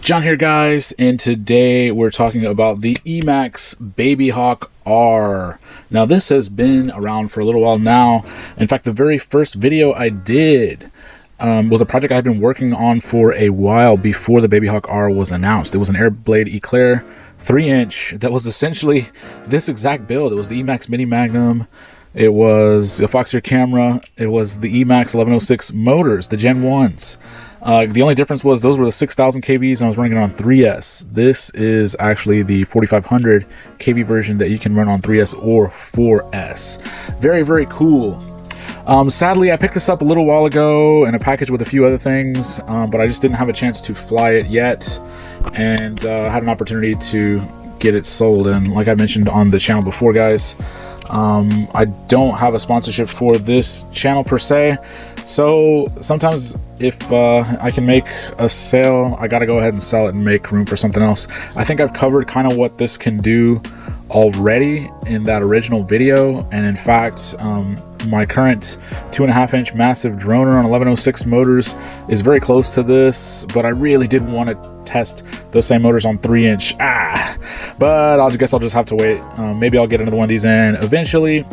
John here, guys, and today we're talking about the Emax Babyhawk R. Now, this has been around for a little while now. In fact, the very first video I did was a project I had been working on for a while before the Babyhawk R was announced. It was an Airblade Eclair 3-inch that was essentially this exact build. It was the Emax Mini Magnum. It was a Foxeer camera. It was the Emax 1106 motors, the Gen 1s. The only difference was those were the 6,000 kVs and I was running it on 3S. This is actually the 4,500 kV version that you can run on 3S or 4S. Very, very cool. Sadly, I picked this up a little while ago in a package with a few other things, but I just didn't have a chance to fly it yet, and had an opportunity to get it sold. And like I mentioned on the channel before, guys, I don't have a sponsorship for this channel per se, so sometimes if I can make a sale, I gotta go ahead and sell it and make room for something else. I think I've covered kind of what this can do already in that original video, and in fact my current 2.5-inch massive droner on 1106 motors is very close to this, but I really didn't want to test those same motors on 3-inch. But I guess I'll just have to wait. Maybe I'll get another one of these in eventually.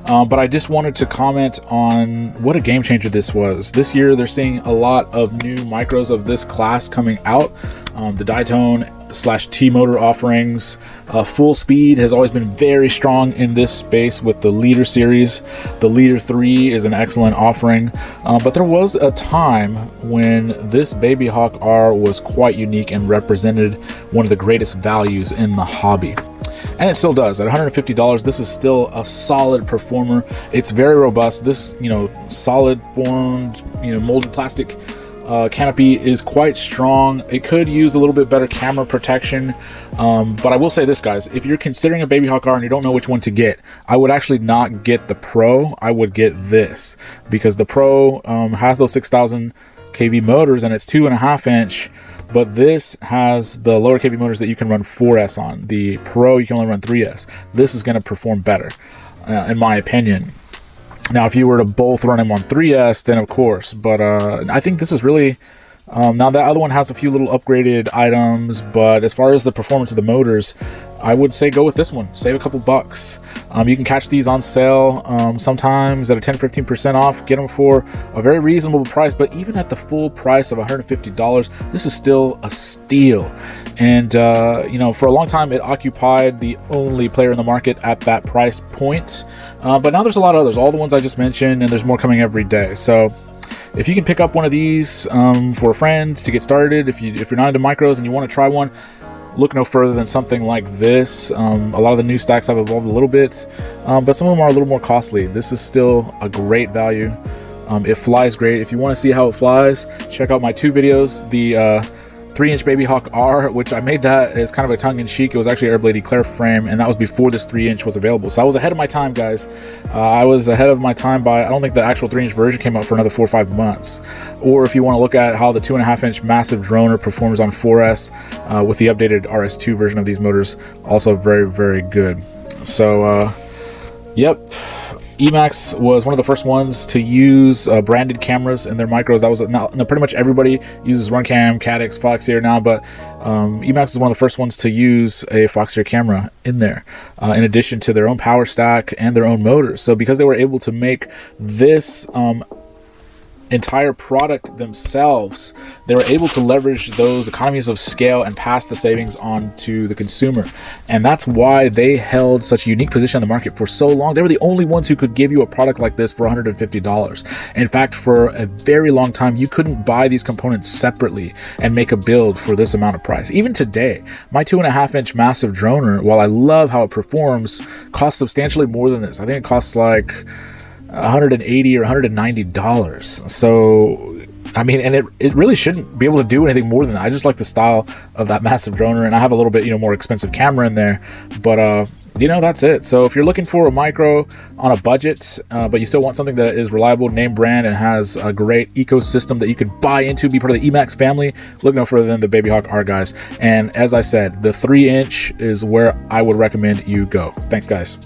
But I just wanted to comment on what a game changer this was. This year they're seeing a lot of new micros of this class coming out. The Ditone/T motor offerings. Full speed has always been very strong in this space with the Leader series. The Leader 3 is an excellent offering, but there was a time when this Babyhawk R was quite unique and represented one of the greatest values in the hobby. And it still does. At $150, this is still a solid performer. It's very robust. This, solid formed, molded plastic canopy is quite strong. It could use a little bit better camera protection, but I will say this, guys, if you're considering a Babyhawk R and you don't know which one to get, I would actually not get the Pro. I would get this, because the Pro has those 6,000 kV motors and it's 2.5-inch, but this has the lower kV motors that you can run 4S on. The Pro, you can only run 3S. This is going to perform better, in my opinion. Now, if you were to both run them on 3S, then of course, but I think this is really, now that other one has a few little upgraded items, but as far as the performance of the motors, I would say go with this one. Save a couple bucks. You can catch these on sale sometimes at a 10-15% off. Get them for a very reasonable price, but even at the full price of $150, this is still a steal. And for a long time it occupied the only player in the market at that price point, but now there's a lot of others, all the ones I just mentioned, and there's more coming every day. So if you can pick up one of these for a friend to get started, if you're not into micros and you want to try one, look no further than something like this. A lot of the new stacks have evolved a little bit, but some of them are a little more costly. This is still a great value. It flies great. If you want to see how it flies, check out my two videos. The 3-inch Babyhawk R, which I made that as kind of a tongue-in-cheek. It was actually Airblade Eclair frame, and that was before this 3-inch was available. So I was ahead of my time, guys. I was ahead of my time by, I don't think the actual 3-inch version came out for another 4 or 5 months. Or if you want to look at how the 2.5-inch massive droner performs on 4S with the updated RS2 version of these motors, also very, very good. So, yep. Emax was one of the first ones to use branded cameras in their micros. That was now pretty much everybody uses Runcam, Caddx, Foxeer now, but Emax is one of the first ones to use a Foxeer camera in there, in addition to their own power stack and their own motors. So because they were able to make this entire product themselves, they were able to leverage those economies of scale and pass the savings on to the consumer. And that's why they held such a unique position on the market for so long. They were the only ones who could give you a product like this for $150. In fact, for a very long time, you couldn't buy these components separately and make a build for this amount of price. Even today, my 2.5-inch massive droner, while I love how it performs, costs substantially more than this. I think it costs like $180 or $190. So I mean, and it really shouldn't be able to do anything more than that. I just like the style of that massive droner, and I have a little bit more expensive camera in there, but that's it. So if you're looking for a micro on a budget, but you still want something that is reliable, name brand, and has a great ecosystem that you could buy into, be part of the Emax family, look no further than the Babyhawk R, guys. And as I said, the 3-inch is where I would recommend you go. Thanks, guys.